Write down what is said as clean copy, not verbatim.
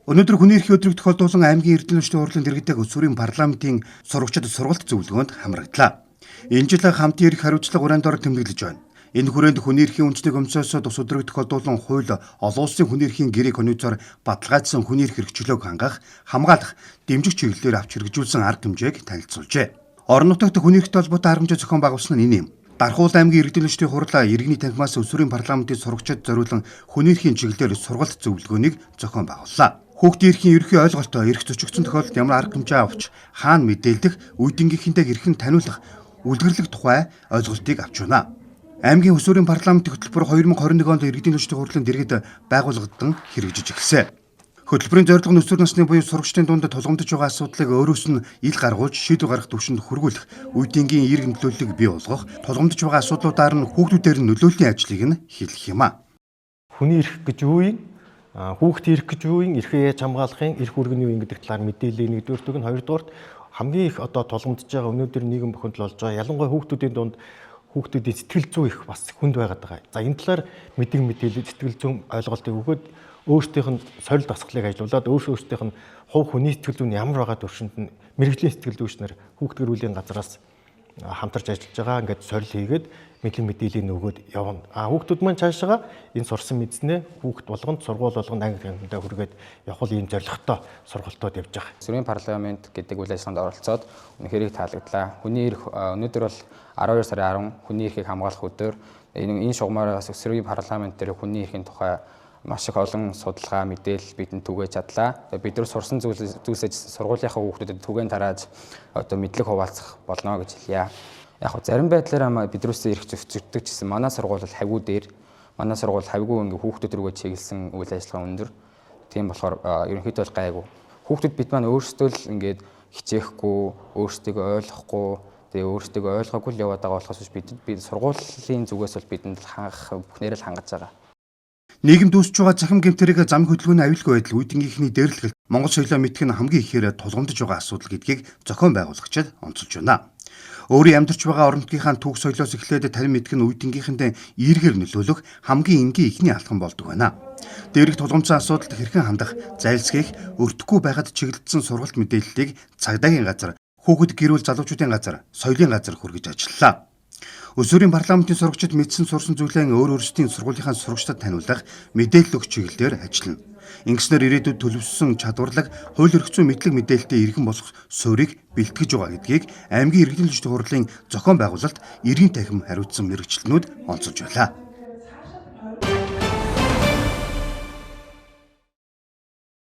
Өнөөдөр хүний эрхийн өдрийг тохиолдуулан аймгийн эрдэнэ хүчний хурлын дэргэдэг Өсвөрийн парламентын сурагчид сургалт зөвлөгөөнд хамрагдлаа. Энэ жил хамтын эрх хариуцлага ураанд ор тэмдэглэж байна. Энэ хүрээнд хүний эрхийн үндэсний комиссоос тус өдрийг тохиолдуулан хууль олон улсын хүний эрхийн гэрээг онцгоор баталгаажсан хүний эрх хэрэгчлөөг хангах, хамгаалах, дэмжих чиглэлээр авч хэрэгжүүлсэн арга хэмжээг танилцуулжээ. Орон нутагт хүний эрхтэй холбоотой арга хэмжээ зохион байгуулсан нь энэ юм. Дархуул аймгийн эрдэнэ хүчний хурлаа иргэний танхимаас Өсвөрийн парламентын сурагчид зориулан хүний эрхийн чиглэлээр сургалт зөвлөгөөнийг зохион байгууллаа. Хүүхдийн эрхийн ерөнхий ойлголтоо эрх зөрчигдсөн тохиолдолд ямар арга хэмжээ авч хаана мэдээлдэх, үеийнхэнтэйг эрхэн таниулах, үлгэрлэх тухай ойлголтыг авч байна. Аймгийн Өсвөрийн парламентын хөтөлбөр 2021 онд иргэдийн хүчний хурлын дэргэд байгуулагдсан хэрэгжиж эхэлсэн. Хөтөлбөрийн зорилго нь өсвөр насны буюу сурагчдын дунд тулгамдж байгаа асуудлыг өөрөөс нь ил гаргуулж шийдвэр гаргах түвшинд хүргүүлэх, үеийнгийн эерэг нөлөөллийг бий болгох, тулгамдж байгаа асуудлуудаар нь хүүхдүүдээр нь нөлөөллийн ажлыг нь хэлэх юм а. Хүний эрх гэж юу юм? Хүүхдийн эрх гэж юу юм? Эрхээ яаж хамгаалахын, эрх үүрэг нь юу юм гэдэг талаар мэдээлэл нэгдүгээр үг нь, хоёрдугаарт хамгийн их одоо тулгамдж байгаа өнөөдөр нийгэм бохиндол болж байгаа ялангуяа хүүхдүүдийн дунд хүүхдүүдийн сэтгэл зүй их бас хүнд байгаад байгаа. За энэ талаар мэдээлэл сэтгэл зүйн ойлголтыг өгөөд өөрсдийнх нь сорилт дасгалыг ажилуулад өөрсдийнх нь хувь хүний сэтгэл зүйн ямар байгаа төвшөнд нь мэрэгжлийн сэтгэл зүйчнэр хүүхд гэрүүлийн газраас хамтарч ажиллаж байгаа. Ингээд сорил хийгээд мэдээллийг өгөөд явна. Хүүхдүүд маань цаашаа энэ сурсан мэдснээ хүүхд болгонд сургууль болгонд анги хэмжээндээ хүргээд явах ийм зорилготой сургалтууд явж байгаа. Өсвөрийн парламент гэдэг үйл ажиллагаанд оролцоод үнэхээр таалагдлаа. Хүний эрх өнөөдөр бол 12 сарын 10 хүний эрхийг хамгаалах өдөр. Энэ шугамаар Өсвөрийн парламент дээр хүний эрхийн тухай маш их олон судалгаа мэдээлэл бидэнд түгээж чадлаа. Бид нар сурсан зүйлсээ сургуулийнхаа хүүхдүүдэд түгээн тарааж одоо мэдлэг хуваалцах болно гэж хэлье. Яг хөө зарим байдлаар бидрүүсээ эрх зөрчигддөг гэсэн манай сургууль бол хавьгүй дээр. Манай сургууль хавьгүй ингээ хүүхдүүд рүүгээ чиглэсэн үйл ажиллагаа өндөр. Тийм болохоор ерөнхийдөө гайгүй. Хүүхдүүд бид маань өөрсдөө л ингээд хичээхгүй, өөрсдөө ойлгохгүй, тэгээ өөрсдөө ойлгоогүй л яваад байгаа болохоос бид сургуулийн зүгээс бол бидэнд хангах бүхнээрээ л хангаж байгаа. Нийгэмд үүсэж байгаа захим гэмтэрийг замын хөдөлгөөний аюулгүй байдал үеийнхний дээрлэлт Монгол соёлоо мэдэх нь хамгийн ихээр тулгамдж байгаа асуудал гэдгийг зохион байгуулагчид онцолж байна. Өөрийн амьдарч байгаа орон нутгийнхаа түүх соёлоос эхлээд тарин мэдэх нь үеийнхэнтэй эергээр нөлөөлөх хамгийн энгийн ихний алхам болдог байна. Дээрх тулгамдсан асуудалд хэрхэн хандах, зайлсхийх, өртөхгүй байхад чиглэлдсэн сургалт мэдээллийг цагдаагийн газар, хүүхэд гэрүүл залуучуудын газар, соёлын газар хүргэж ажиллалаа. Өсвөрийн парламентын сурагчид мэдсэн сурсан зүйлээ өөр өөрсдийн сургуулийнхаа сурагчдад таниулах, мэдээлэл өгөх чиглэлээр ажиллана. Ингэснээр ирээдүйд төлөвлөсөн чадварлаг, хууль эрх зүйн мэдлэг мэдээлэлтэй иргэн болох суурийг бэлтгэж байгаа гэдгийг аймгийн иргэдийн хүчний хурлын зохион байгуулалт, иргэн танхим хариуцсан мэргэжилтнүүд онцолж байлаа.